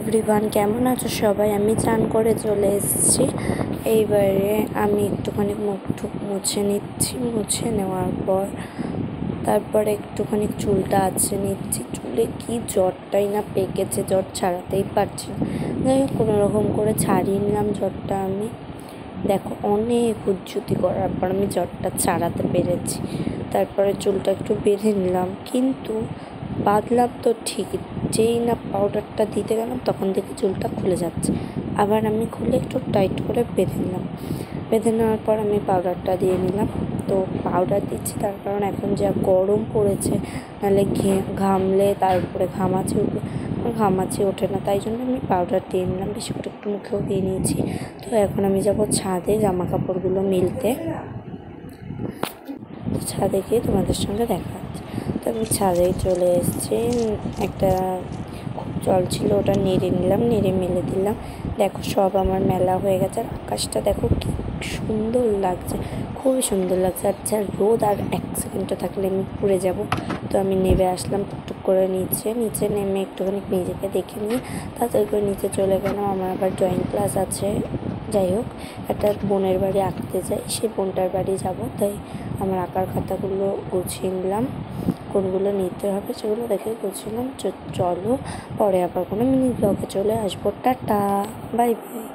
Everyone, কেমন আছো সবাই? আমি চান করে চলে এসেছি। এইবারে আমি একটুখানি মুখ টুক মুছে নিচ্ছি। মুছে নেওয়ার পর তারপরে একটুখানি চুলটা আঁচড়ে নিচ্ছি। চুলে কি জ্বরটাই না পেকেছে, জ্বর ছাড়াতেই পারছি না। যাই হোক, কোনোরকম করে ছাড়িয়ে নিলাম জ্বরটা। আমি দেখো, অনেক উজ্জুতি করার পর আমি জ্বরটা ছাড়াতে পেরেছি। তারপরে চুলটা একটু বেঁধে নিলাম, কিন্তু বাঁধলাম তো ঠিক, যেই না পাউডারটা দিতে গেলাম তখন দেখি চুলটা খুলে যাচ্ছে। আবার আমি খুলে একটু টাইট করে বেঁধে নিলাম। বেঁধে নেওয়ার পর আমি পাউডারটা দিয়ে নিলাম। তো পাউডার দিচ্ছি তার কারণ এখন যা গরম পড়েছে, নাহলে ঘামলে তার উপরে ঘামাচি উঠবে, ঘামাচি ওঠে না, তাই জন্য আমি পাউডার দিয়ে নিলাম। বেশি একটু মুখেও দিয়ে নিয়েছি। তো এখন আমি যাব ছাদে জামা কাপড়গুলো মেলতে। ছাদে গিয়ে তোমাদের সঙ্গে দেখা হচ্ছে। তো আমি ছাদেই চলে এসেছি। একটা খুব জল ছিল, ওটা নেড়ে নিলাম, নেড়ে মেলে দিলাম। দেখো, সব আমার মেলা হয়ে গেছে। আর আকাশটা দেখো কি সুন্দর লাগছে, খুবই সুন্দর লাগছে। আচ্ছা, রোদ আর 1 সেকেন্ডটা থাকলে আমি পুড়ে যাব। তো আমি নেমে আসলাম টুকটুক করে নিচে নেমে একটুখানি নিজেকে দেখে নিয়ে তাড়াতাড়ি করে নিচে চলে গেলাম। আমার আবার ড্রয়িং ক্লাস আছে। যাই হোক, একটা বোনের বাড়ি আঁকতে যাই, সেই বোনটার বাড়ি যাব। তাই আমার আঁকার খাতাগুলো গুছিয়ে নিলাম। কোনগুলো নিতে হবে সেগুলো দেখে গুছিলাম। চলো, পরে আবার কোনো মিনি ব্লগে চলে আসবো। Tata, bye bye.